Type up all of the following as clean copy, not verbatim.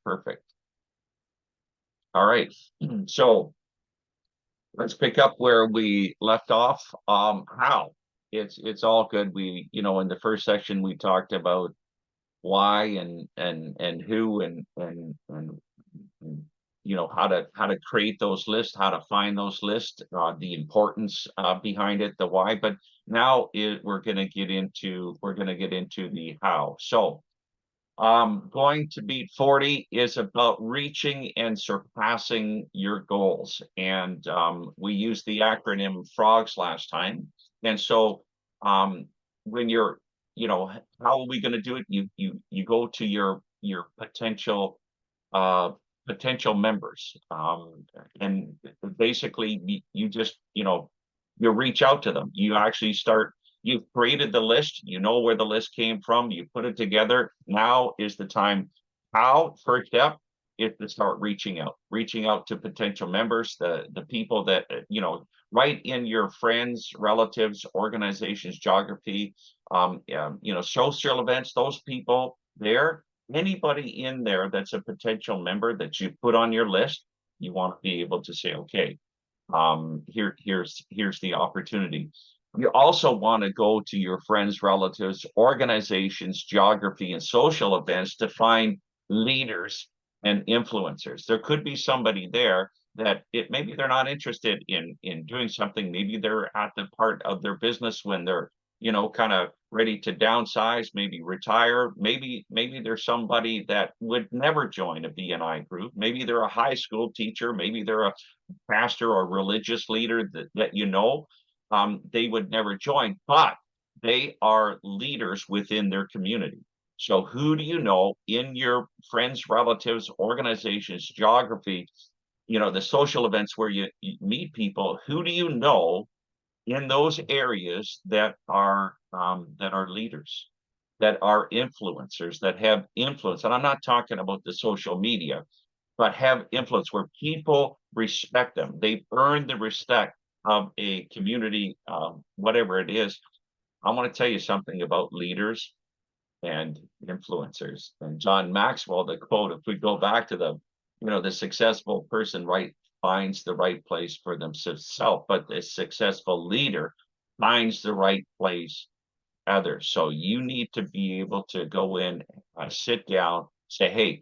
Perfect. All right. So let's pick up where we left off. How? It's all good. We, in the first section we talked about why and who and how to create those lists, how to find those lists, the importance behind it, the why. But now we're going to get into the how. So going to beat 40 is about reaching and surpassing your goals. And we used the acronym FROGS last time. And so when you're, how are we going to do it? You go to your uh, potential members. And basically you just, you reach out to them. You actually start, you've created the list, you know where the list came from, you put it together. Now is the time. How? First step is to start reaching out to potential members, the people that, right in your friends, relatives, organizations, geography, social events, those people there, anybody in there that's a potential member that you put on your list, you want to be able to say, okay, here's the opportunity. You also want to go to your friends, relatives, organizations, geography, and social events to find leaders and influencers. There could be somebody there that maybe they're not interested in doing something. Maybe they're at the part of their business when they're, kind of ready to downsize, maybe retire. Maybe there's somebody that would never join a BNI group. Maybe they're a high school teacher. Maybe they're a pastor or religious leader that they would never join, but they are leaders within their community. So who do you know in your friends, relatives, organizations, geography, the social events where you meet people, who do you know in those areas that are leaders, that are influencers, that have influence? And I'm not talking about the social media, but have influence where people respect them. They've earned the respect of a community, whatever it is. I want to tell you something about leaders and influencers. And John Maxwell, the quote, if we go back to the successful person, right, finds the right place for themselves, but the successful leader finds the right place others. So you need to be able to go in, sit down, say, hey,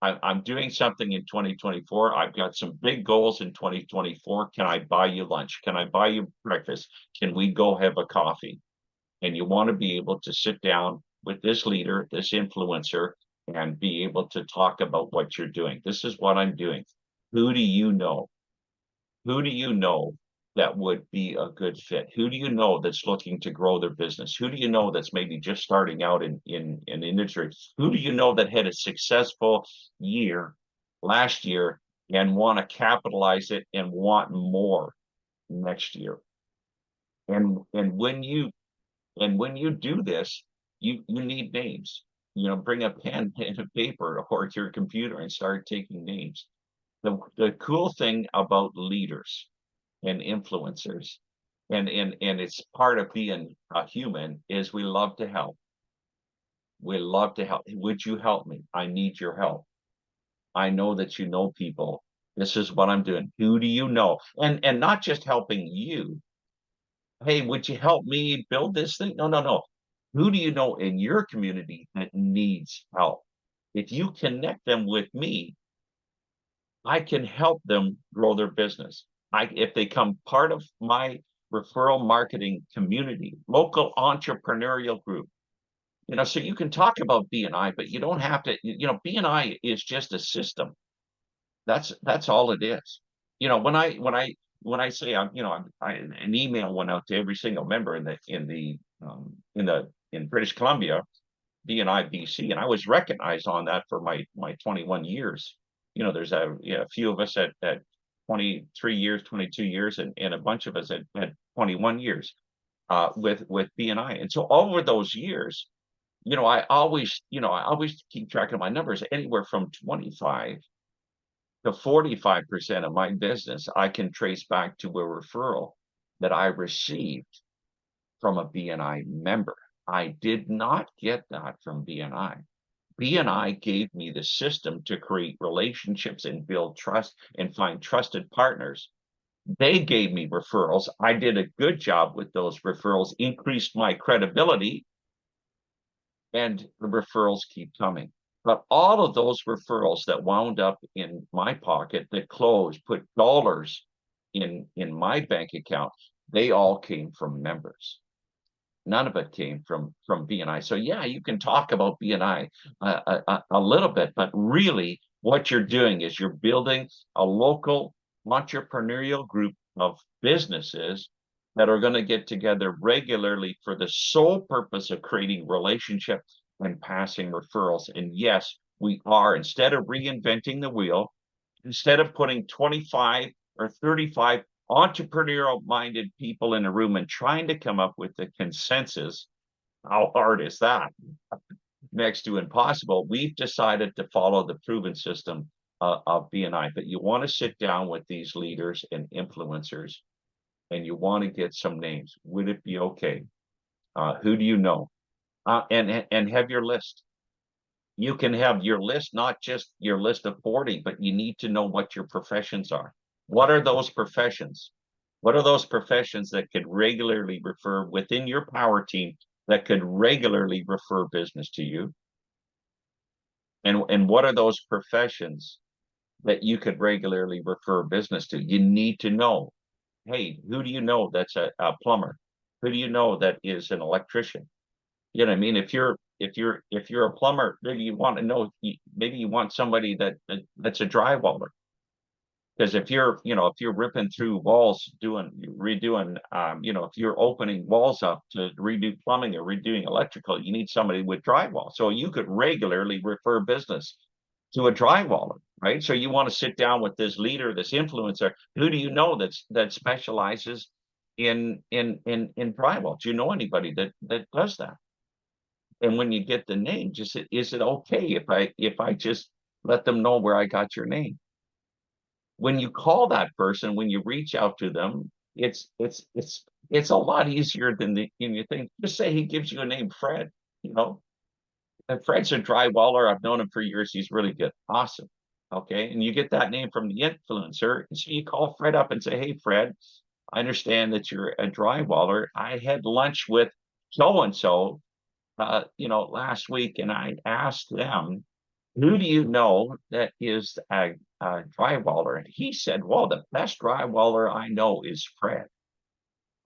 I'm doing something in 2024. I've got some big goals in 2024. Can I buy you lunch? Can I buy you breakfast? Can we go have a coffee? And you want to be able to sit down with this leader, this influencer, and be able to talk about what you're doing. This is what I'm doing. Who do you know? Who do you know that would be a good fit? Who do you know that's looking to grow their business? Who do you know that's maybe just starting out in industry? Who do you know that had a successful year last year and want to capitalize it and want more next year? And when you do this, you need names. Bring a pen and a paper or your computer and start taking names. The cool thing about leaders and influencers, and it's part of being a human, is we love to help. We love to help. Would you help me? I need your help. I know that you know people. This is what I'm doing. Who do you know? And not just helping you. Hey, would you help me build this thing? No, no, no. Who do you know in your community that needs help? If you connect them with me, I can help them grow their business. If they become part of my referral marketing community, local entrepreneurial group, so you can talk about BNI, but you don't have to, BNI is just a system. That's all it is. When I say an email went out to every single member in British Columbia, BNIBC, and I was recognized on that for my 21 years. There's a few of us at 23 years, 22 years, and a bunch of us at 21 years with BNI. And so over those years, I always keep track of my numbers. Anywhere from 25 to 45% of my business I can trace back to a referral that I received from a BNI member. I did not get that from BNI. BNI gave me the system to create relationships and build trust and find trusted partners. They gave me referrals. I did a good job with those referrals, increased my credibility, and the referrals keep coming. But all of those referrals that wound up in my pocket, that closed, put dollars in my bank account, they all came from members. None of it came from BNI. So yeah, you can talk about BNI a little bit, but really what you're doing is you're building a local entrepreneurial group of businesses that are going to get together regularly for the sole purpose of creating relationships and passing referrals. And yes, we are, instead of reinventing the wheel, instead of putting 25 or 35 entrepreneurial minded people in a room and trying to come up with a consensus, how hard is that? Next to impossible. We've decided to follow the proven system of BNI, but you want to sit down with these leaders and influencers and you want to get some names. Would it be okay? Who do you know? And have your list. You can have your list, not just your list of 40, but you need to know what your professions are. What are those professions? What are those professions that could regularly refer within your power team that could regularly refer business to you? And what are those professions that you could regularly refer business to? You need to know, hey, who do you know that's a plumber? Who do you know that is an electrician? You know what I mean? If you're a plumber, maybe you want to know, maybe you want somebody that's a drywaller. Because if you're ripping through walls, redoing, if you're opening walls up to redo plumbing or redoing electrical, you need somebody with drywall. So you could regularly refer business to a drywaller, right? So you want to sit down with this leader, this influencer. Who do you know that specializes in drywall? Do you know anybody that does that? And when you get the name, just is it okay if I just let them know where I got your name? When you call that person, when you reach out to them, it's a lot easier than you think. Just say he gives you a name, Fred. You know, and Fred's a drywaller. I've known him for years. He's really good. Awesome. Okay, and you get that name from the influencer, and so you call Fred up and say, "Hey, Fred, I understand that you're a drywaller. I had lunch with so and so, last week, and I asked them, who do you know that is a drywaller?" And he said, well, the best drywaller I know is Fred.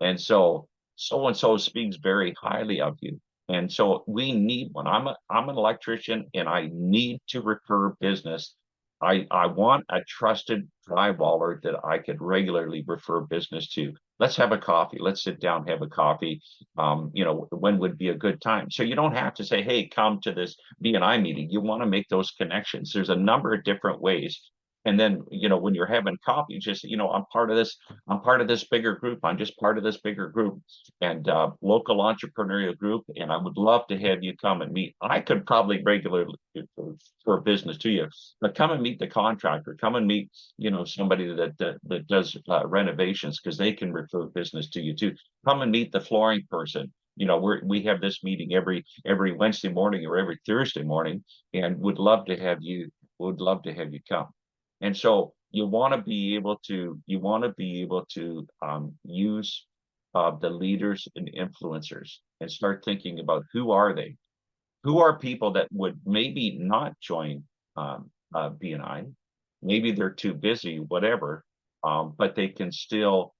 And so and so speaks very highly of you. And so we need one. I'm an electrician and I need to refer business. I want a trusted drywaller that I could regularly refer business to. Let's have a coffee. Let's sit down, have a coffee. When would be a good time? So you don't have to say, hey, come to this BNI meeting. You want to make those connections. There's a number of different ways. And then, when you're having coffee, just, I'm part of this bigger group. I'm just part of this bigger group and local entrepreneurial group. And I would love to have you come and meet. I could probably regularly for business to you, but come and meet the contractor. Come and meet, somebody that does renovations, because they can refer business to you too. Come and meet the flooring person. We have this meeting every Wednesday morning or every Thursday morning, and would love to have you. Would love to have you come. And so you want to be able to use the leaders and influencers and start thinking about who are they? Who are people that would maybe not join BNI? Maybe they're too busy, whatever, but they can still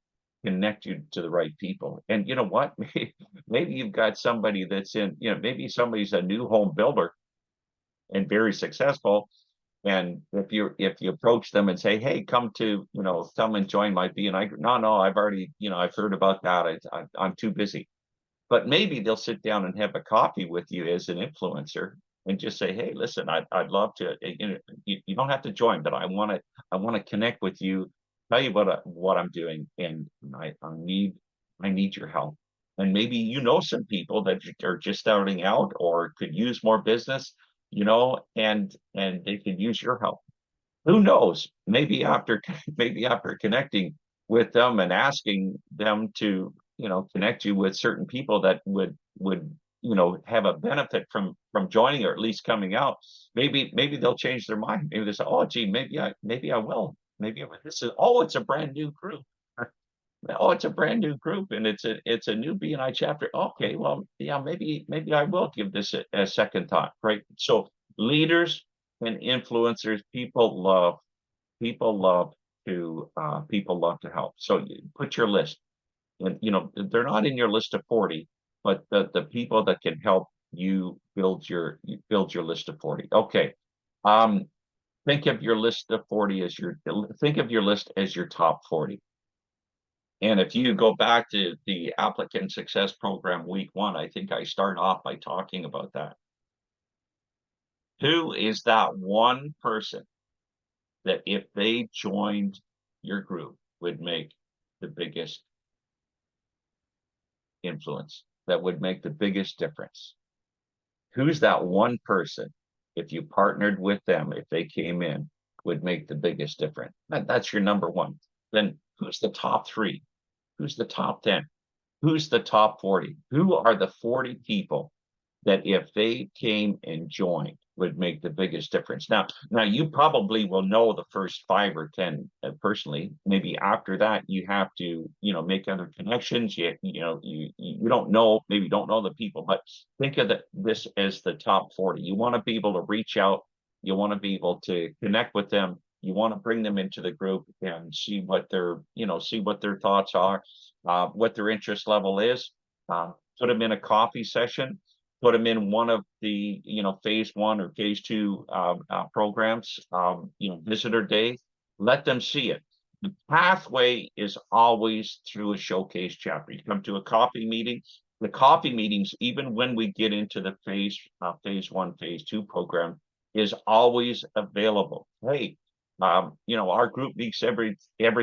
connect you to the right people. And you know what? Maybe you've got somebody that's maybe somebody's a new home builder and very successful, and if you approach them and say, hey, come and join my BNI group. No, I've already, I've heard about that. I'm too busy. But maybe they'll sit down and have a coffee with you as an influencer and just say, hey, listen, I'd love to, you don't have to join, but I want to connect with you, tell you what I'm doing. And I need your help. And maybe some people that are just starting out or could use more business, and they could use your help. Who knows? Maybe after connecting with them and asking them to, connect you with certain people that would have a benefit from joining, or at least coming out, maybe they'll change their mind. Maybe they say, oh gee, maybe I will. This is, oh, it's a brand new group. Oh, it's a brand new group, and it's a new BNI chapter. Okay, well, yeah, maybe I will give this a second thought, right? So leaders and influencers, people love to help. So put your list, and they're not in your list of 40, but the people that can help you build your list of 40. Okay. Um, think of your list of 40 as think of your list as your top 40. And if you go back to the applicant success program week 1, I think I start off by talking about that. Who is that one person that if they joined your group would make the biggest influence, that would make the biggest difference? Who's that one person, if you partnered with them, if they came in, would make the biggest difference? That's your number one. Then who's the top 3? Who's the top 10? Who's the top 40? Who are the 40 people that if they came and joined would make the biggest difference? Now you probably will know the first 5 or 10 personally. Maybe after that you have to, make other connections. You don't know, maybe don't know the people, but think of this as the top 40. You want to be able to reach out. You want to be able to connect with them. You want to bring them into the group and see what their thoughts are, what their interest level is. Put them in a coffee session, put them in one of the phase 1 or phase 2 programs, visitor day. Let them see it. The pathway is always through a showcase chapter. You come to a coffee meeting. The coffee meetings, even when we get into the phase 1, phase 2 program, is always available. Hey, our group meets every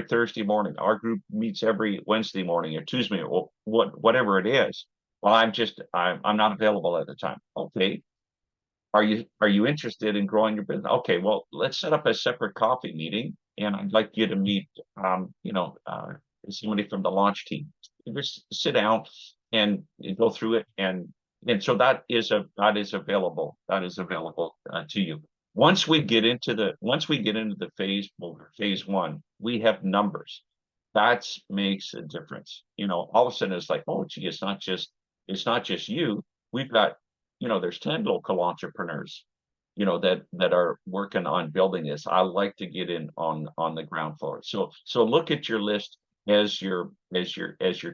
Thursday morning. Our group meets every Wednesday morning or Tuesday, or whatever it is. Well, I'm not available at the time. Okay. Are you interested in growing your business? Okay, well, let's set up a separate coffee meeting, and I'd like you to meet somebody from the launch team. Just sit down and go through it, and so that is available. That is available to you. Once we get into the phase 1, we have numbers. That makes a difference. All of a sudden it's like, oh gee, it's not just you. We've got, there's 10 local entrepreneurs, that are working on building this. I like to get in on the ground floor. So look at your list as your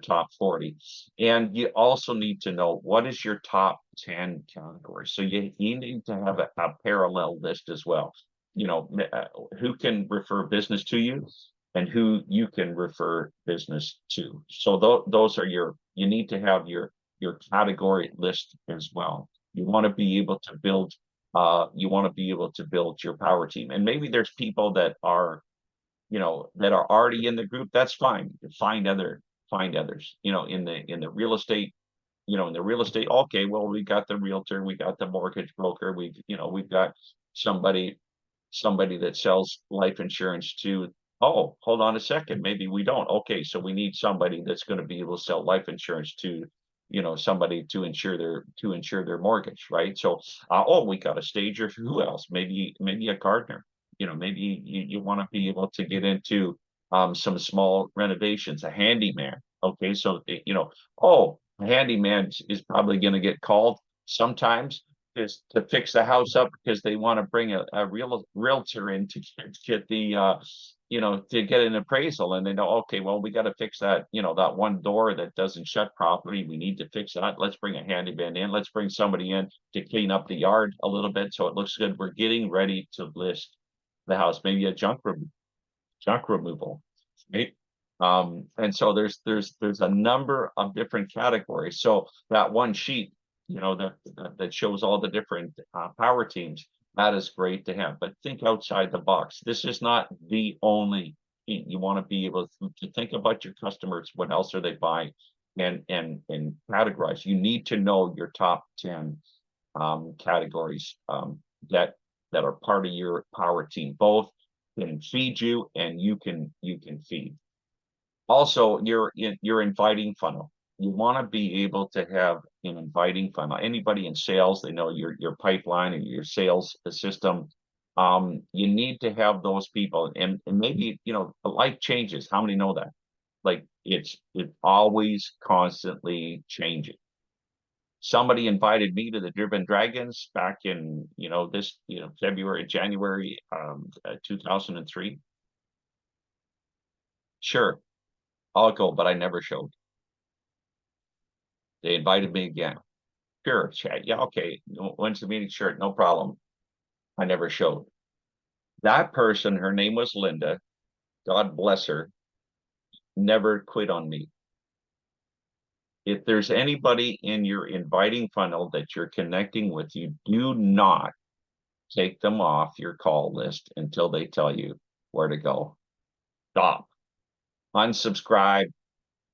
top 40. And you also need to know what is your top 10 categories. So you need to have a parallel list as well. Who can refer business to you and who you can refer business to. So those are you need to have your category list as well. You want to be able to build your power team. And maybe there's people that are already in the group. That's fine. Find others, in the real estate, okay, well, we got the realtor, we got the mortgage broker, we've got somebody that sells life insurance to. Oh, hold on a second, maybe we don't. Okay, so we need somebody that's going to be able to sell life insurance to somebody to insure their mortgage, right? So we got a stager. Who else? Maybe a gardener. Maybe you want to be able to get into some small renovations. A handyman. Okay, so a handyman is probably going to get called sometimes is to fix the house up because they want to bring a realtor in to get the to get an appraisal, and they know, okay, well, we got to fix that, that one door that doesn't shut properly. We need to fix that. Let's bring a handyman in. Let's bring somebody in to clean up the yard a little bit so it looks good. We're getting ready to list the house. Maybe a junk removal, right? And so there's a number of different categories. So that one sheet, that shows all the different power teams, that is great to have. But think outside the box. This is not the only thing. You want to be able to think about your customers. What else are they buying? And categorize. You need to know your top 10 categories that are part of your power team. Both can feed you and you can feed. Also, your inviting funnel. you want to be able to have an inviting funnel. Anybody in sales, they know your pipeline and your sales system. You need to have those people, and maybe, life changes. How many know that? Like it's always constantly changing. Somebody invited me to the Driven Dragons back in, this, January 2003. Sure, I'll go, but I never showed. They invited me again. Sure, Chad. Yeah, okay. When's the meeting? Sure, no problem. I never showed. That person, her name was Linda. God bless her. Never quit on me. If there's anybody in your inviting funnel that you're connecting with, you do not take them off your call list until they tell you where to go. Stop. Unsubscribe.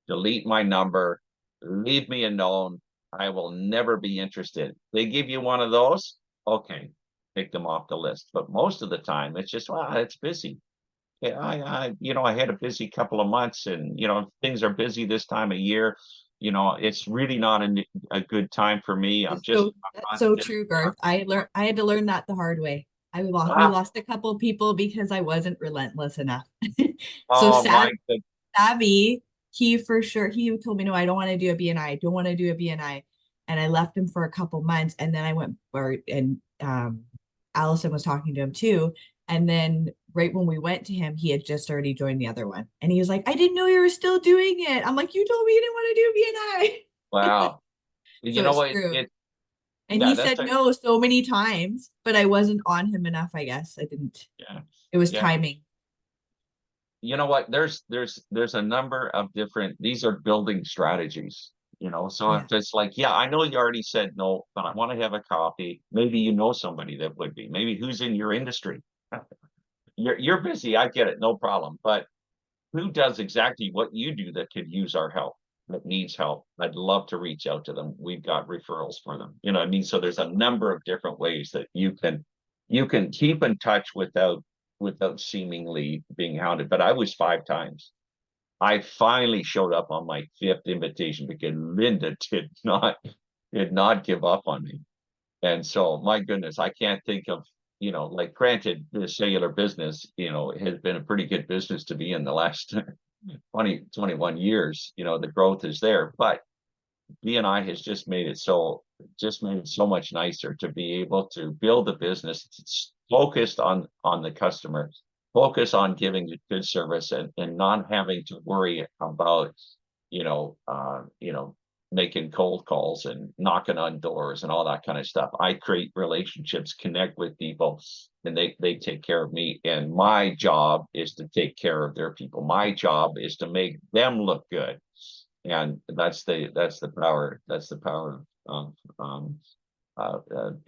Delete my number. Leave me alone. I will never be interested. They give you one of those, okay, take them off the list. But most of the time, it's just, well, it's busy. Yeah, I had a busy couple of months, and things are busy this time of year. It's really not a good time for me. I'm just That's not so this. true, Garth. I had to learn that the hard way. We Ah, lost a couple people because I wasn't relentless enough. So oh my God. Savvy, he for sure, he told me, no, I don't want to do a BNI. I don't want to do a BNI. And I left him for a couple months, and then I went and Allison was talking to him too. And then right when we went to him, he had just already joined the other one. And he was like, I didn't know you were still doing it. I'm like, you told me you didn't want to do BNI. Wow. So You know it's what? true. And Yeah, he that's said no so many times, but I wasn't on him enough, I guess. I didn't. yeah, It was yeah. timing. You know what? There's a number of different, these are building strategies, so if Yeah. it's like, yeah, I know you already said no, but I want to have a coffee. Maybe you know somebody that would be, maybe who's in your industry. You're busy, I get it, no problem. But who does exactly what you do that could use our help, that needs help? I'd love to reach out to them. We've got referrals for them. You know what I mean? So there's a number of different ways that you can keep in touch without seemingly being hounded. But I was 5 times. I finally showed up on my fifth invitation because Linda did not give up on me. And so, my goodness, I can't think of, like, granted, the cellular business, has been a pretty good business to be in the last 21 years. The growth is there, but BNI has just made it so much nicer to be able to build a business that's focused on the customer, focus on giving a good service, and not having to worry about, you know, uh, you know, making cold calls and knocking on doors and all that kind of stuff. I create relationships, connect with people, and they take care of me. And my job is to take care of their people. My job is to make them look good. And that's the power of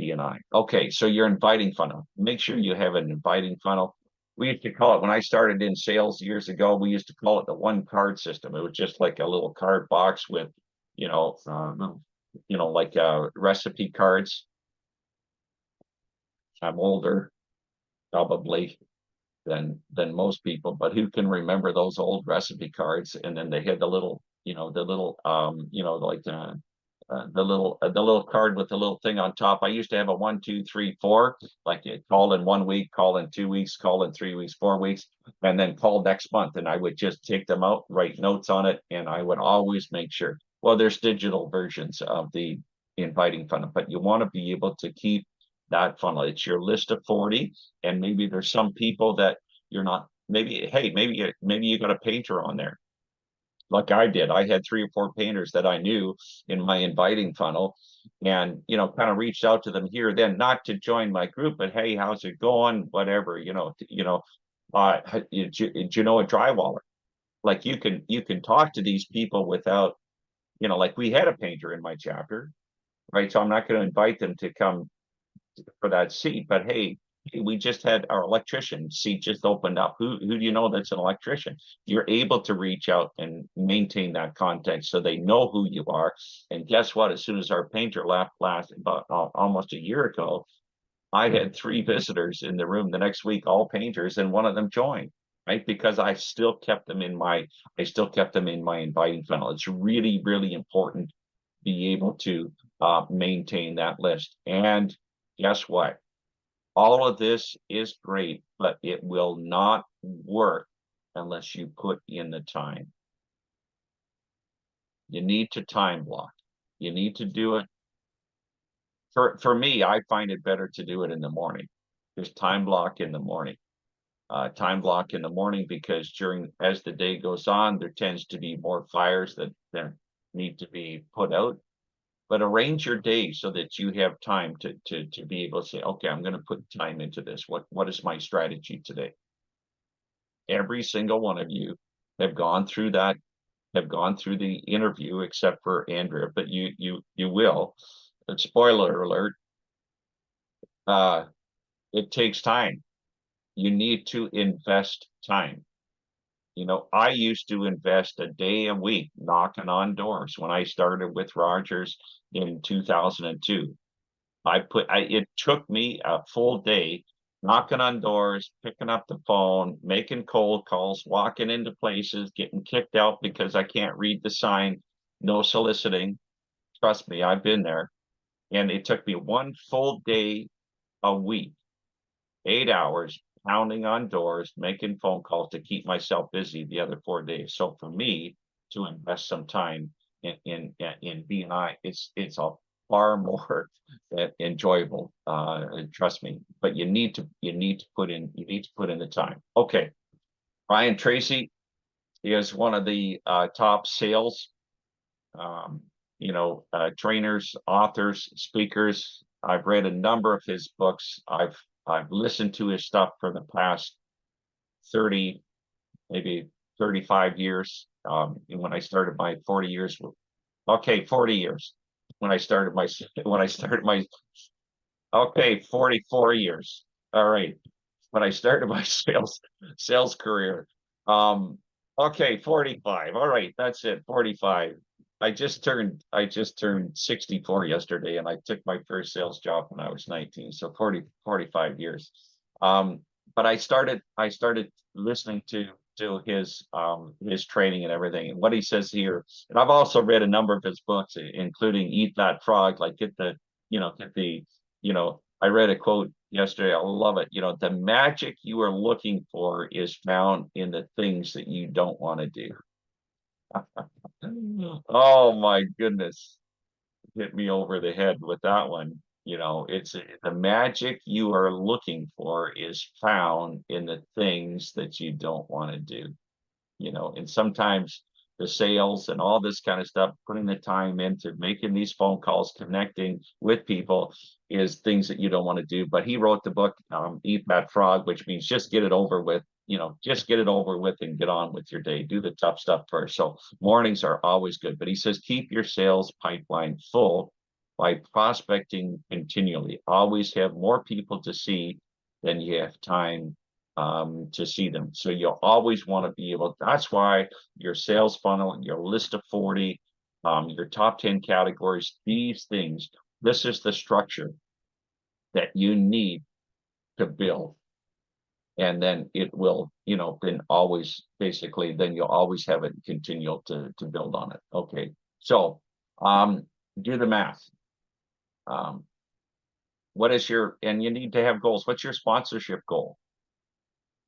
BNI. Okay, so your inviting funnel. Make sure you have an inviting funnel. We used to call it, when I started in sales years ago, we used to call it the one card system. It was just like a little card box with, you know, um, like recipe cards. I'm older, probably, than most people, but who can remember those old recipe cards? And then they had the little card with the little thing on top. I used to have a 1, 2, 3, 4, like you call in 1 week, call in 2 weeks, call in 3 weeks, 4 weeks, and then call next month. And I would just take them out, write notes on it, and I would always make sure. Well, there's digital versions of the inviting funnel, but you want to be able to keep that funnel. It's your list of 40, and maybe there's some people that you're not. Maybe, hey, maybe you got a painter on there, like I did. I had 3 or 4 painters that I knew in my inviting funnel, and kind of reached out to them here or then, not to join my group, but hey, how's it going? Whatever, do you know a drywaller? Like you can talk to these people without, like we had a painter in my chapter, right? So I'm not going to invite them to come for that seat. But hey, we just had our electrician seat just opened up. Who do you know that's an electrician? You're able to reach out and maintain that contact so they know who you are. And guess what? As soon as our painter left last about almost a year ago, I had 3 visitors in the room the next week, all painters, and one of them joined. right? Because I still kept them in my inviting funnel. It's really, really important to be able to maintain that list. And guess what? All of this is great, but it will not work unless you put in the time. You need to time block. You need to do it. For me, I find it better to do it in the morning. There's time block in the morning. Time block in the morning because as the day goes on, there tends to be more fires that need to be put out. But arrange your day so that you have time to be able to say, okay, I'm going to put time into this. What is my strategy today? Every single one of you have gone through that, have gone through the interview, except for Andrea, but you will. But spoiler alert, uh, it takes time. You need to invest time. You know, I used to invest a day a week knocking on doors when I started with Rogers in 2002. It took me a full day knocking on doors, picking up the phone, making cold calls, walking into places, getting kicked out because I can't read the sign, no soliciting. Trust me, I've been there. And it took me one full day a week, 8 hours, pounding on doors, making phone calls to keep myself busy the other 4 days. So for me to invest some time in BNI, it's a far more enjoyable. Trust me. But you need to put in the time. Okay, Brian Tracy is one of the top sales trainers, authors, speakers. I've read a number of his books. I've listened to his stuff for the past 30, maybe 35 years. When I started my 40 years, okay, 40 years. When I started my, okay, 44 years. All right. When I started my sales career. Okay, 45. All right, that's it. 45. I just turned 64 yesterday and I took my first sales job when I was 19. So 45 years. But I started listening to his training and everything. And what he says here, and I've also read a number of his books, including Eat That Frog, like I read a quote yesterday. I love it. The magic you are looking for is found in the things that you don't want to do. Oh my goodness. Hit me over the head with that one. It's the magic you are looking for is found in the things that you don't want to do. And sometimes the sales and all this kind of stuff, putting the time into making these phone calls, connecting with people is things that you don't want to do. But he wrote the book, Eat That Frog, which means just get it over with, just get it over with and get on with your day. Do the tough stuff first. So mornings are always good. But he says, keep your sales pipeline full by prospecting continually. Always have more people to see than you have time to see them. So you'll always want to be able, that's why your sales funnel, your list of 40, your top 10 categories, these things, this is the structure that you need to build. And then it will, then always basically, then you'll always have it continue to build on it. Okay. So do the math. And you need to have goals. What's your sponsorship goal?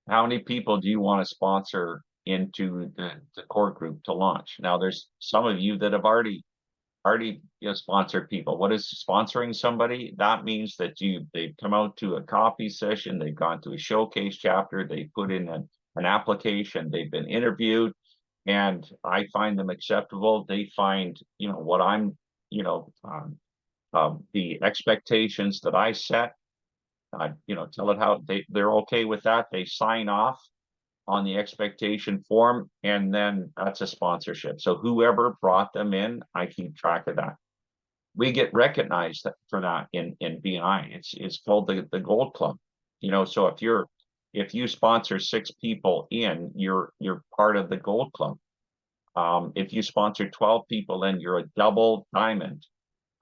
How many people do you want to sponsor into the core group to launch? Now, there's some of you that have already sponsored people. What is sponsoring somebody? That means that they've come out to a coffee session, they've gone to a showcase chapter, they put in an application, they've been interviewed, and I find them acceptable. They find, what I'm, the expectations that I set. Tell it how they're okay with that. They sign off on the expectation form, and then that's a sponsorship. So whoever brought them in, I keep track of that. We get recognized for that in BNI. It's called the Gold Club. So if you sponsor 6 people in, you're part of the Gold Club. If you sponsor 12 people in, you're a double diamond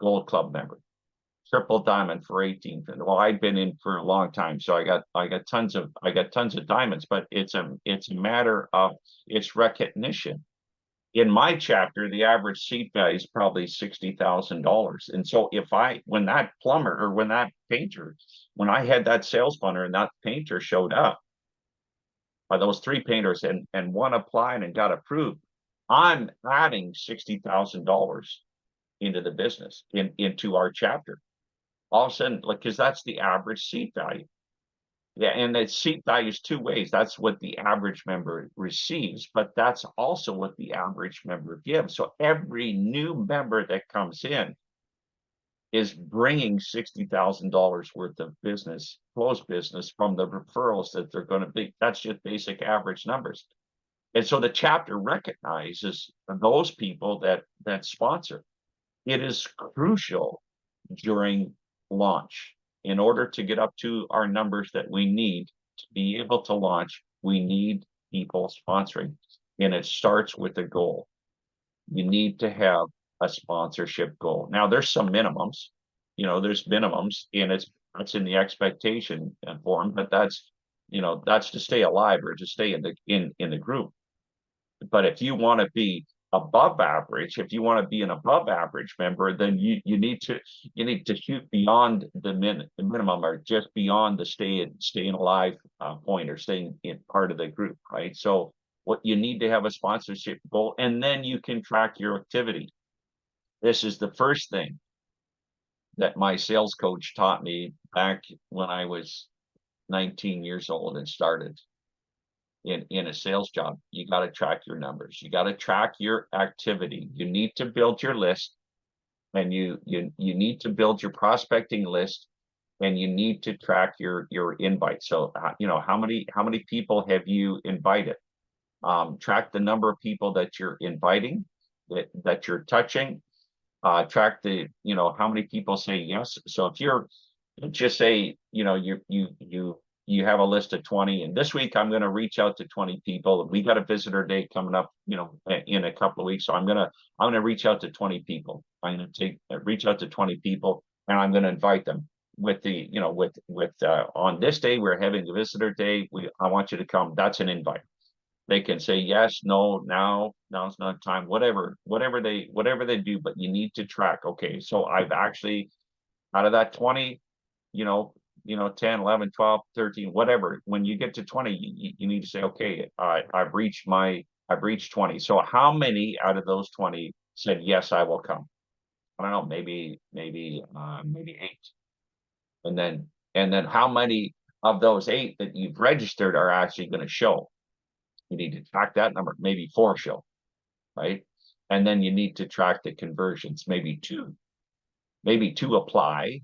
Gold Club member. triple diamond for 18. Well, I've been in for a long time, so I got tons of diamonds, but it's a matter of its recognition. In my chapter, the average seat value is probably $60,000. And so when that plumber or when that painter, when I had that sales funnel and that painter showed up, by those three painters and one applied and got approved, I'm adding $60,000 into the business into our chapter. All of a sudden, like, because that's the average seat value. Yeah, and that seat value is two ways. That's what the average member receives, but that's also what the average member gives. So every new member that comes in is bringing $60,000 worth of business, closed business from the referrals that they're going to be. That's just basic average numbers. And so the chapter recognizes those people that sponsor. It is crucial during launch. In order to get up to our numbers that we need to be able to launch, we need people sponsoring. And it starts with a goal. You need to have a sponsorship goal. Now, there's some minimums. There's minimums, and that's in the expectation form, but that's to stay alive or to stay in the group. But if you want to be above average, if you want to be an above average member, then you need to shoot beyond the minimum, or just beyond the staying alive point, or staying in part of the group, right? So what you need to have a sponsorship goal, and then you can track your activity. This is the first thing that my sales coach taught me back when I was 19 years old and started in a sales job. You got to track your numbers. You got to track your activity. You need to build your list, and you need to build your prospecting list, and you need to track your invite. So how many people have you invited? Track the number of people that you're inviting, that you're touching. Track how many people say yes. So if you're, just say, you have a list of 20, and this week I'm going to reach out to 20 people. We got a visitor day coming up, in a couple of weeks. So I'm going to reach out to 20 people. I'm going to reach out to 20 people, and I'm going to invite them with the, on this day, we're having a visitor day. I want you to come. That's an invite. They can say yes, no, now's not time, whatever they do, but you need to track. Okay, so I've actually, out of that 20, 10, 11, 12, 13, whatever, when you get to 20, you need to say, okay, I've reached 20. So how many out of those 20 said, yes, I will come? I don't know, maybe 8. And then how many of those 8 that you've registered are actually going to show? You need to track that number. Maybe 4 show, right? And then you need to track the conversions. Maybe 2 apply,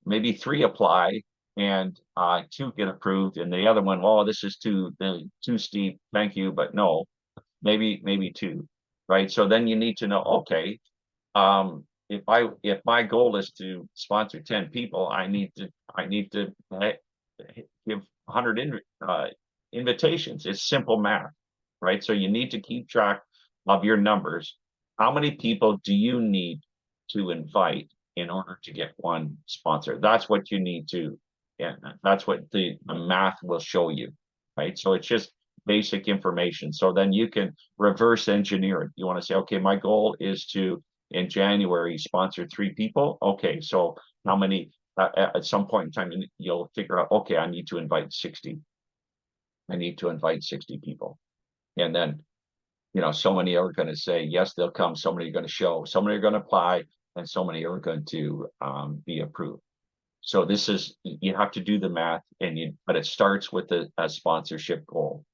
maybe 3 apply, and 2 get approved, and the other one, oh, this is too steep, thank you, but no. Maybe 2, right? So then you need to know, okay, if my goal is to sponsor 10 people, I need to give 100 invitations. It's simple math, right? So you need to keep track of your numbers. How many people do you need to invite in order to get one sponsor? That's what you need to, and that's what the math will show you, right? So it's just basic information. So then you can reverse engineer it. You want to say, okay, my goal is to, in January, sponsor 3 people. Okay, so how many, at some point in time, you'll figure out, okay, I need to invite 60. I need to invite 60 people. And then, so many are going to say, yes, they'll come. So many are going to show, so many are going to apply, and so many are going to be approved. So this is, you have to do the math, but it starts with a sponsorship goal.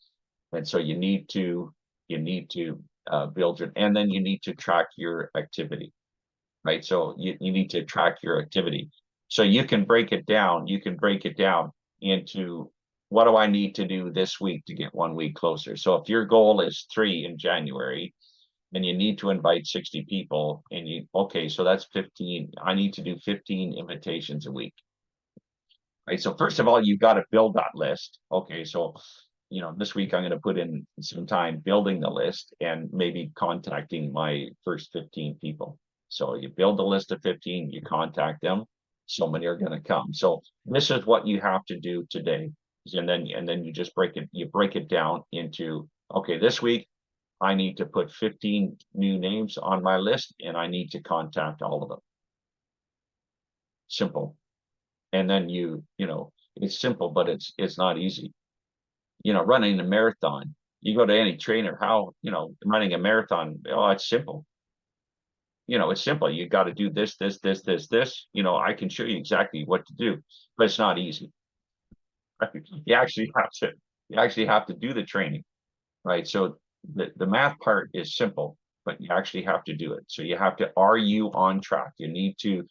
And so you need to build it, and then you need to track your activity, right? So you need to track your activity. So you can break it down. You can break it down into, what do I need to do this week to get 1 week closer? So if your goal is 3 in January, and you need to invite 60 people, and okay, so that's 15. I need to do 15 invitations a week. Right. So first of all, you've got to build that list. Okay, so this week I'm going to put in some time building the list and maybe contacting my first 15 people. So you build the list of 15, you contact them. so many are going to come. So this is what you have to do today. And then you just break it down into, okay, this week I need to put 15 new names on my list and I need to contact all of them. Simple. And then it's simple, but it's not easy. Running a marathon, you go to any trainer, running a marathon, it's simple. It's simple. You got to do this, this, this, this, this. I can show you exactly what to do, but it's not easy. You actually have to do the training, right? So the math part is simple, but you actually have to do it. So are you on track? You need to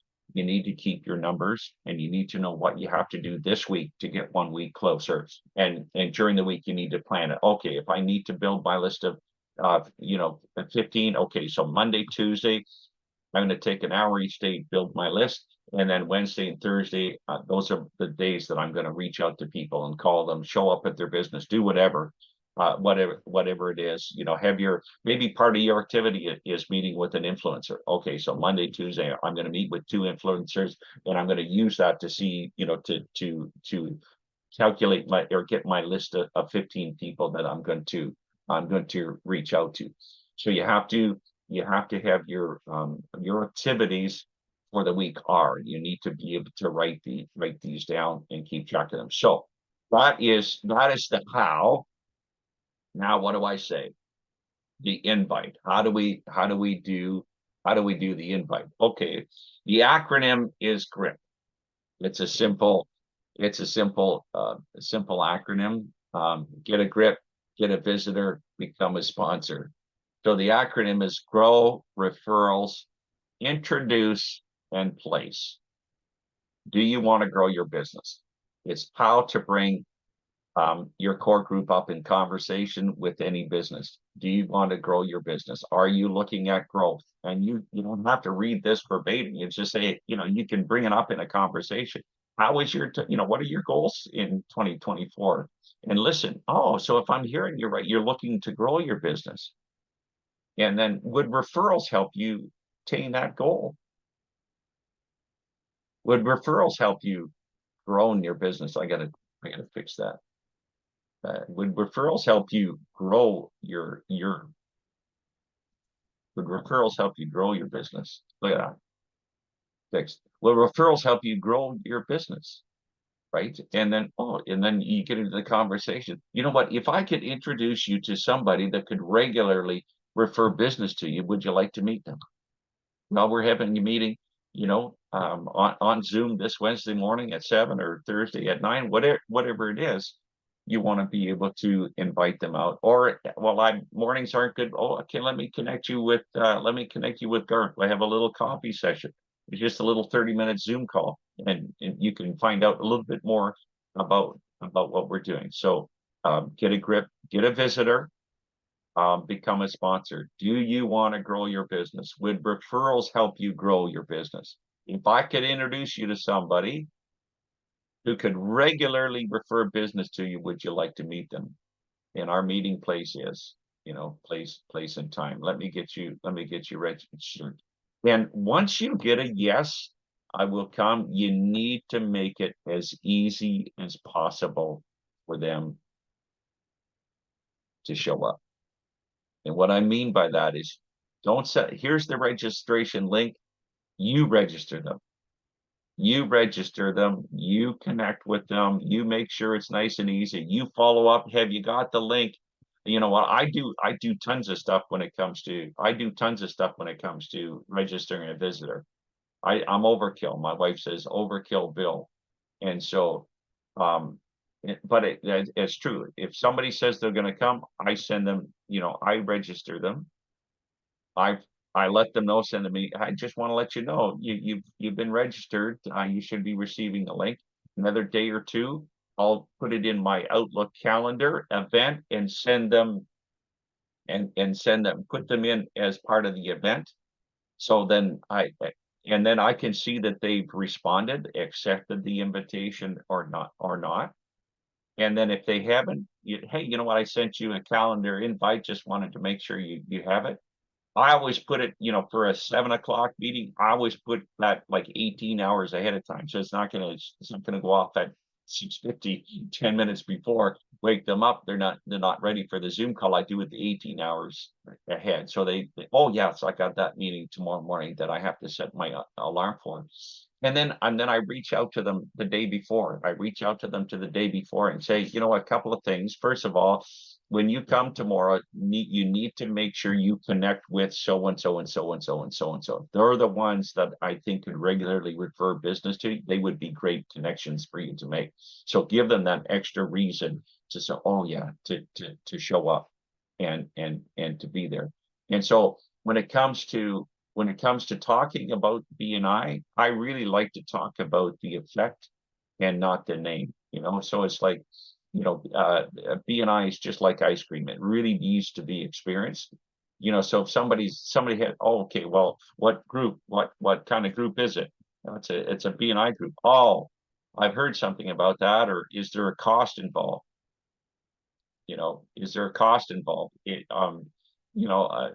keep your numbers, and you need to know what you have to do this week to get 1 week closer. And during the week, you need to plan it. Okay, if I need to build my list of 15, okay, so Monday, Tuesday, I'm going to take an hour each day, build my list. And then Wednesday and Thursday, those are the days that I'm going to reach out to people and call them, show up at their business, do whatever it is. Maybe part of your activity is meeting with an influencer. Okay, so Monday, Tuesday, I'm going to meet with 2 influencers, and I'm going to use that to see, to calculate or get my list of 15 people that I'm going to reach out to. So you have to have your activities for the week you need to be able to write these down and keep track of them. So that is the how. Now, what do I say? The invite. How do we do the invite? Okay, the acronym is GRIP. It's a simple acronym. Get a grip, get a visitor, become a sponsor. So the acronym is grow, referrals, introduce, and place. Do you want to grow your business? It's how to bring your core group up in conversation with any business. Do you want to grow your business? Are you looking at growth? And you don't have to read this verbatim. You just say, you can bring it up in a conversation. How is what are your goals in 2024? And listen, so if I'm hearing you right, you're looking to grow your business. And then would referrals help you attain that goal? Would referrals help you grow in your business? I gotta fix that. Would referrals help you grow would referrals help you grow your business? Look at that. Fixed. Will referrals help you grow your business? Right. And then you get into the conversation. You know what? If I could introduce you to somebody that could regularly refer business to you, would you like to meet them? Well, we're having a meeting, on Zoom this Wednesday morning at 7 or Thursday at 9, whatever it is. You want to be able to invite them out. Or, well, mornings aren't good. Oh, okay, let me connect you with Garth. I have a little coffee session. It's just a little 30-minute Zoom call, and you can find out a little bit more about what we're doing. So get a grip, get a visitor, become a sponsor. Do you want to grow your business? Would referrals help you grow your business? If I could introduce you to somebody who could regularly refer business to you, would you like to meet them? And our meeting place is, place and time. Let me get you registered. And once you get a yes, I will come. You need to make it as easy as possible for them to show up. And what I mean by that is, here's the registration link. You register them. You connect with them, you make sure it's nice and easy. You follow up. Have you got the link? You know what? I do tons of stuff when it comes to registering a visitor. I'm overkill. My wife says overkill Bill. And so, but it's true. If somebody says they're going to come, I send them, I register them. I let them know, send them me. I just want to let you know you've been registered. You should be receiving the link. Another day or two, I'll put it in my Outlook calendar event and send them put them in as part of the event. So then I can see that they've responded, accepted the invitation or not. And then if they haven't, hey, you know what? I sent you a calendar invite. Just wanted to make sure you have it. I always put it, for a 7 o'clock meeting, I always put that like 18 hours ahead of time. So it's not gonna go off at 6:50, 10 minutes before, wake them up. They're not ready for the Zoom call. I do it the 18 hours ahead. So oh yes, I got that meeting tomorrow morning that I have to set my alarm for. And then I reach out to them the day before. I reach out to them to the day before and say, a couple of things. First of all, when you come tomorrow, you need to make sure you connect with so and so and so and so and so and so. They're the ones that I think could regularly refer business to you. They would be great connections for you to make. So give them that extra reason to say, oh yeah, to show up and to be there. And so when it comes to talking about BNI, I really like to talk about the effect and not the name. So it's like, BNI is just like ice cream. It really needs to be experienced. So if somebody had, oh, okay, well, what group, what kind of group is it? It's a BNI group. Oh, I've heard something about that. Or is there a cost involved? Is there a cost involved? You know, uh,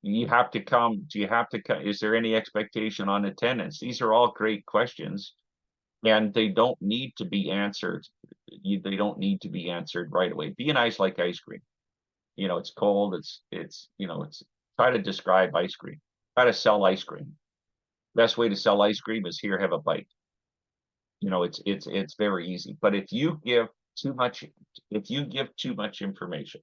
you have to come. Do you have to come? Is there any expectation on attendance? These are all great questions, and they don't need to be answered. They don't need to be answered right away. Be nice like ice cream. It's cold. It's try to describe ice cream. Try to sell ice cream. Best way to sell ice cream is here, have a bite. It's very easy. But too much, if you give too much information,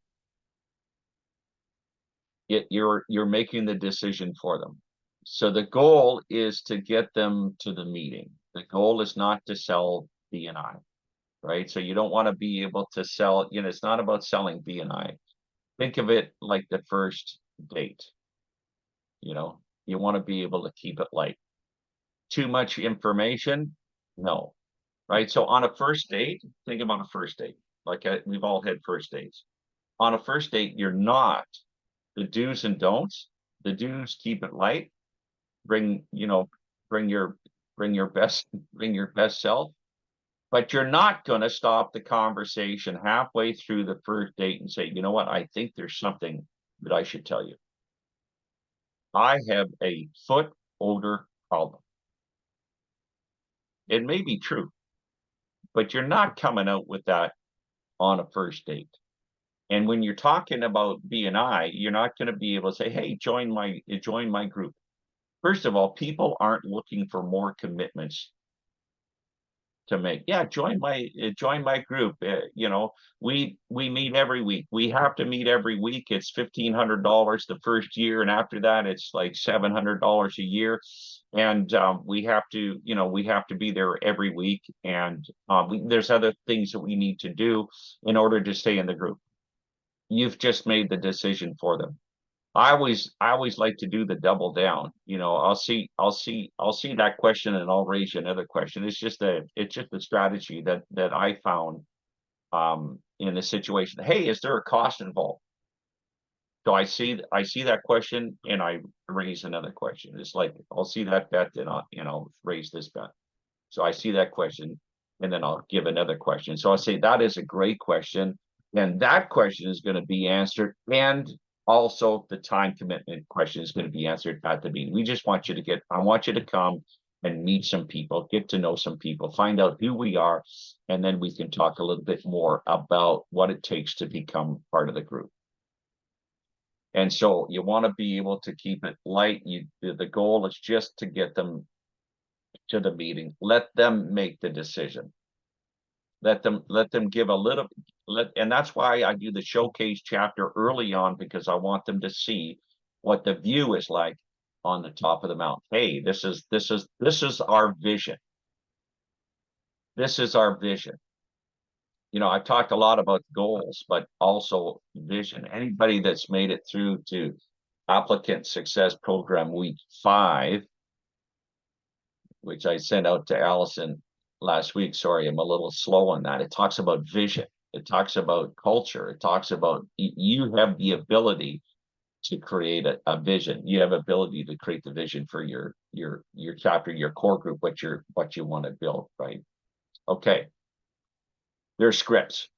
you're making the decision for them. So the goal is to get them to the meeting. The goal is not to sell BNI. Right? So you don't want to be able to sell, it's not about selling BNI. Think of it like the first date. You want to be able to keep it light. Too much information? No. Right? So on a first date, think about a first date. Like we've all had first dates. On a first date, you're not the do's and don'ts. The do's, keep it light. Bring, bring your bring your best self. But you're not going to stop the conversation halfway through the first date and say, you know what, I think there's something that I should tell you. I have a foot odor problem. It may be true, but you're not coming out with that on a first date. And when you're talking about BNI, you're not going to be able to say, hey, join my group. First of all, people aren't looking for more commitments to make. Yeah, join my group. We meet every week. We have to meet every week. It's $1,500 the first year, and after that, it's like $700 a year. And we have to be there every week. And there's other things that we need to do in order to stay in the group. You've just made the decision for them. I always like to do the double down. I'll see that question and I'll raise you another question. It's just a strategy that I found in the situation. Hey, is there a cost involved? So I see that question and I raise another question. It's like I'll see that bet and I'll raise this bet. So I see that question and then I'll give another question. So I'll say that is a great question. And that question is going to be answered. And also the time commitment question is going to be answered at the meeting. I want you to come and meet some people, get to know some people, find out who we are, and then we can talk a little bit more about what it takes to become part of the group. And so you want to be able to keep it light. The goal is just to get them to the meeting. Let them make the decision. Let them give a little, and that's why I do the showcase chapter early on, because I want them to see what the view is like on the top of the mountain. Hey, this is our vision. This is our vision. I've talked a lot about goals, but also vision. Anybody that's made it through to Applicant Success Program Week 5, which I sent out to Allison last week. Sorry, I'm a little slow on that. It talks about vision. It talks about culture. It talks about you have the ability to create a vision. You have ability to create the vision for your chapter, your core group, what you want to build, right? Okay. There's scripts.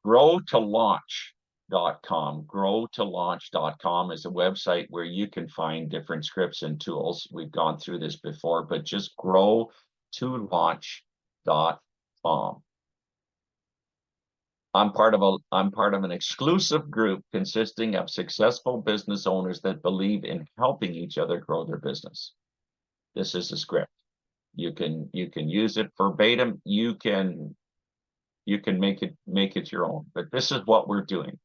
Grow to launch. growtolaunch.com is a website where you can find different scripts and tools. We've gone through this before, but just growtolaunch.com. I'm part of an exclusive group consisting of successful business owners that believe in helping each other grow their business. This is a script. You can use it verbatim. You can make it your own, but this is what we're doing.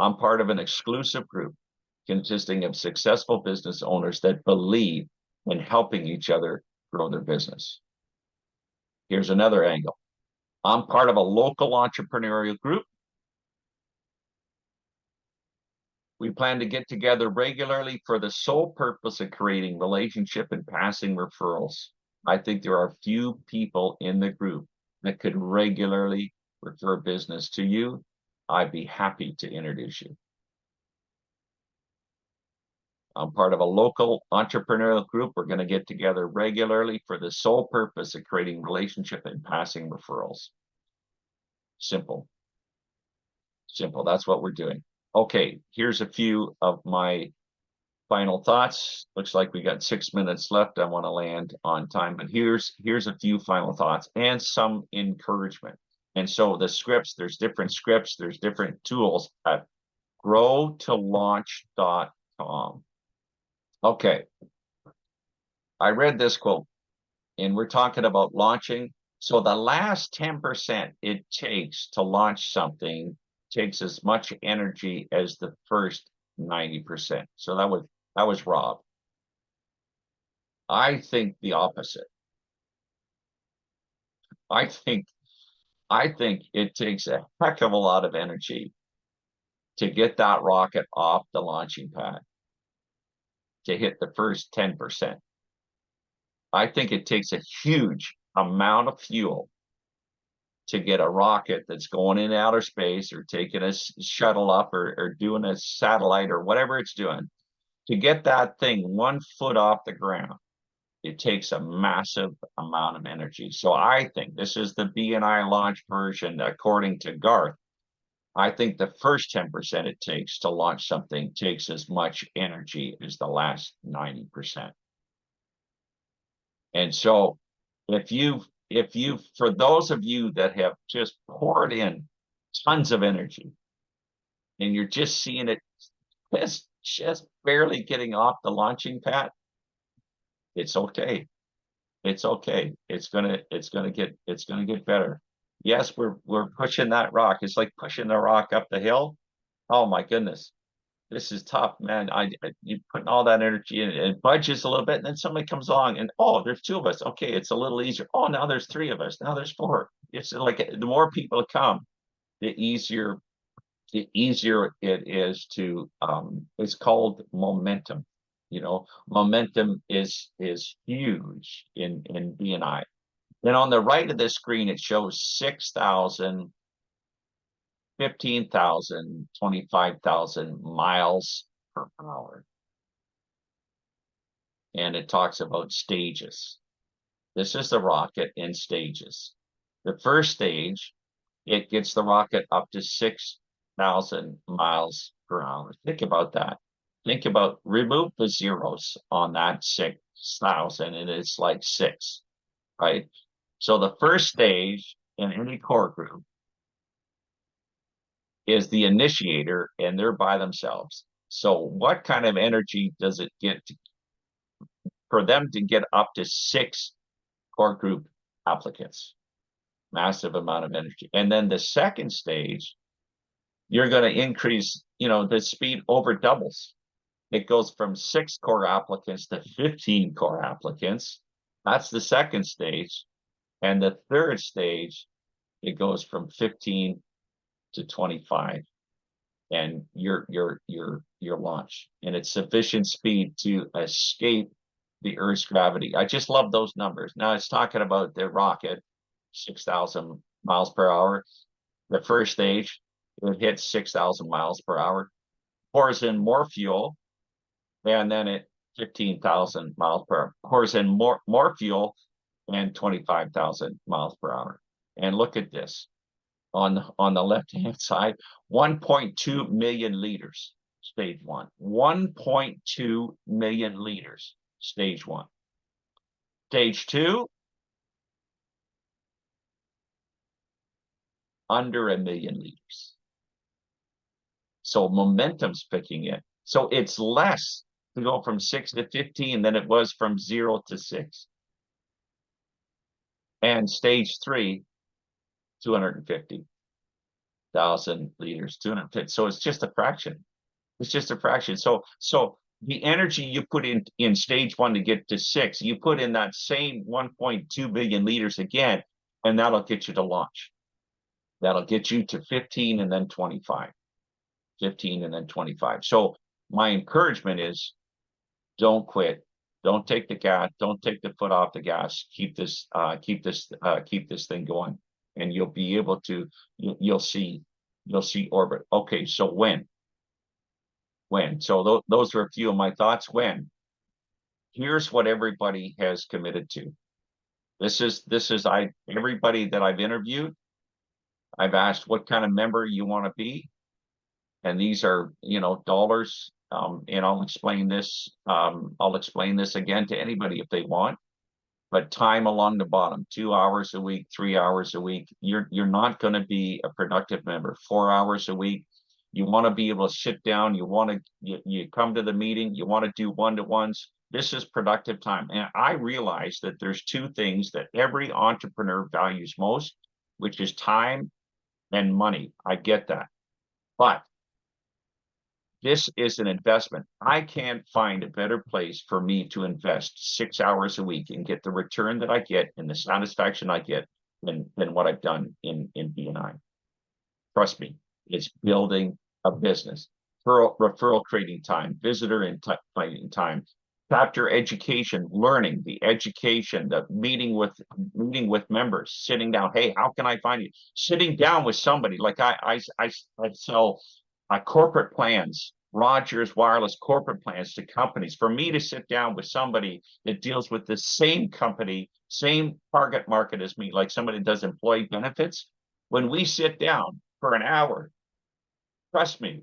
I'm part of an exclusive group consisting of successful business owners that believe in helping each other grow their business. Here's another angle. I'm part of a local entrepreneurial group. We plan to get together regularly for the sole purpose of creating relationship and passing referrals. I think there are few people in the group that could regularly refer business to you. I'd be happy to introduce you. I'm part of a local entrepreneurial group. We're going to get together regularly for the sole purpose of creating relationship and passing referrals. Simple. Simple. That's what we're doing. Okay, here's a few of my final thoughts. Looks like we got 6 minutes left. I want to land on time, but here's a few final thoughts and some encouragement. And so the scripts, there's different scripts, there's different tools at growtolaunch.com. Okay. I read this quote, and we're talking about launching. So the last 10% it takes to launch something takes as much energy as the first 90%. So that was Rob. I think the opposite. I think it takes a heck of a lot of energy to get that rocket off the launching pad, to hit the first 10%. I think it takes a huge amount of fuel to get a rocket that's going in outer space or taking a shuttle up or doing a satellite or whatever it's doing. To get that thing 1 foot off the ground, it takes a massive amount of energy. So I think this is the BNI launch version, according to Garth. I think the first 10% it takes to launch something takes as much energy as the last 90%. And so if you, for those of you that have just poured in tons of energy and you're just seeing it just barely getting off the launching pad, it's okay. It's okay. It's gonna get better. Yes, we're pushing that rock. It's like pushing the rock up the hill. Oh my goodness, this is tough, man. You putting all that energy in, it budges a little bit, and then somebody comes along and, oh, there's 2 of us. Okay, it's a little easier. Oh, now there's 3 of us. Now there's 4. It's like the more people come, the easier it is to it's called momentum. Momentum is huge in BNI. Then on the right of the screen, it shows 6,000, 15,000, 25,000 miles per hour. And it talks about stages. This is the rocket in stages. The first stage, it gets the rocket up to 6,000 miles per hour. Think about that. Think about, remove the zeros on that 6,000 and it's like 6, right? So the first stage in any core group is the initiator, and they're by themselves. So what kind of energy does it get for them to get up to 6 core group applicants? Massive amount of energy. And then the second stage, you're going to increase, the speed over doubles. It goes from 6 core applicants to 15 core applicants. That's the second stage. And the third stage, it goes from 15 to 25. And your launch. And it's sufficient speed to escape the Earth's gravity. I just love those numbers. Now it's talking about the rocket, 6,000 miles per hour. The first stage, it hits 6,000 miles per hour, pours in more fuel, and then it 15,000 miles per hour, pours in more fuel, and 25,000 miles per hour. And look at this. on the left-hand side, 1.2 million liters, stage one. 1.2 million liters, stage one. Stage two, under 1 million liters. So momentum's picking it. So it's less to go from 6 to 15 than it was from 0 to 6. And stage three, 250,000 liters, 250. So it's just a fraction. It's just a fraction. So the energy you put in stage one to get to 6, you put in that same 1.2 billion liters again, and that'll get you to launch. That'll get you to 15 and then 25. 15 and then 25. So my encouragement is, don't quit. Don't take the gas. Don't take the foot off the gas. Keep this thing going, and you'll be able to. You'll see orbit. Okay, so when? So those are a few of my thoughts. When? Here's what everybody has committed to. This is everybody that I've interviewed. I've asked what kind of member you want to be, and these are dollars. And I'll explain this. I'll explain this again to anybody if they want. But time along the bottom, 2 hours a week, 3 hours a week. You're not going to be a productive member. 4 hours a week. You want to be able to sit down. You come to the meeting. You want to do one-to-ones. This is productive time. And I realize that there's two things that every entrepreneur values most, which is time and money. I get that. But this is an investment. I can't find a better place for me to invest 6 hours a week and get the return that I get and the satisfaction I get than what I've done in BNI. Trust me, it's building a business. Referral creating time, visitor inviting time, chapter education, learning, the education, the meeting with members, sitting down. Hey, how can I find you? Sitting down with somebody. Like I sell corporate plans, Rogers Wireless corporate plans to companies. For me to sit down with somebody that deals with the same company, same target market as me, like somebody that does employee benefits, when we sit down for an hour, trust me,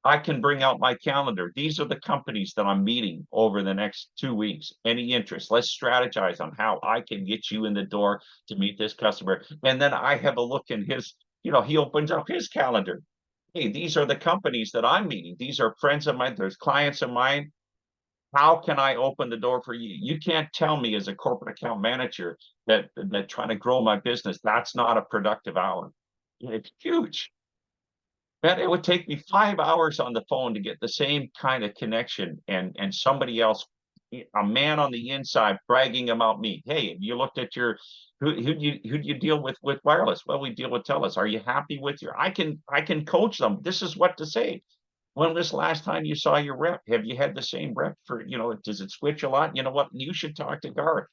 I can bring out my calendar. These are the companies that I'm meeting over the next 2 weeks. Any interest? Let's strategize on how I can get you in the door to meet this customer. And then I have a look in his, he opens up his calendar. Hey, these are the companies that I'm meeting. These are friends of mine. There's clients of mine. How can I open the door for you? You can't tell me as a corporate account manager that trying to grow my business, that's not a productive hour. It's huge. Man, it would take me 5 hours on the phone to get the same kind of connection and somebody else, a man on the inside bragging about me. Hey, you looked at who do you deal with wireless? Well, we deal with TELUS. Are you happy with I can coach them. This is what to say. When was the last time you saw your rep? Have you had the same rep for, does it switch a lot? You know what? You should talk to Garth.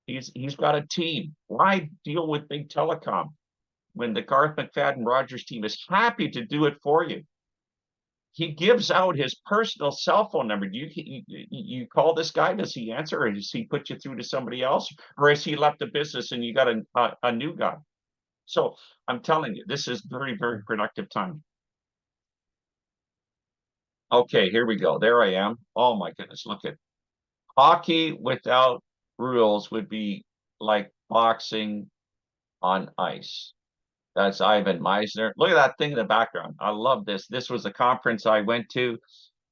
He's got a team. Why deal with big telecom when the Garth McFadden Rogers team is happy to do it for you? He gives out his personal cell phone number. You call this guy? Does he answer, or does he put you through to somebody else, or has he left the business and you got a new guy? So I'm telling you, this is very, very productive time. Okay, here we go. There I am. Oh my goodness, look at hockey without rules would be like boxing on ice. That's Ivan Meisner. Look at that thing in the background. I love this. This was a conference I went to.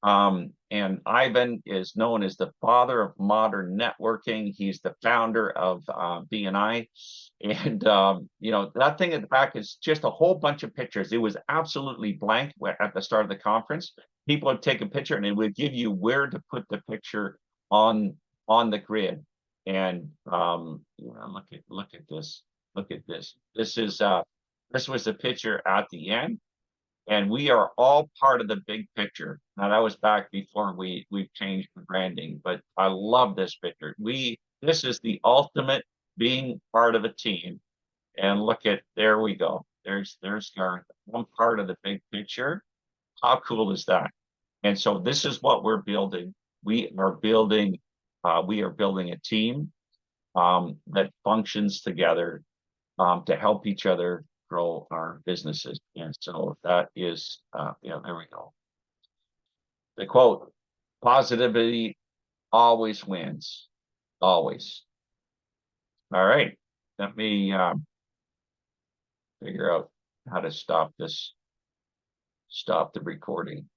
And Ivan is known as the father of modern networking. He's the founder of BNI. And, that thing at the back is just a whole bunch of pictures. It was absolutely blank at the start of the conference. People would take a picture and it would give you where to put the picture on the grid. And look at this. Look at this. This was the picture at the end, and we are all part of the big picture. Now that was back before we've changed the branding, but I love this picture. This is the ultimate being part of a team. And look at, there we go. There's Garth. I'm part of the big picture. How cool is that? And so this is what we're building. We are building a team that functions together to help each other grow our businesses. And so that is, there we go. The quote, positivity always wins, always. All right, let me figure out how to stop the recording.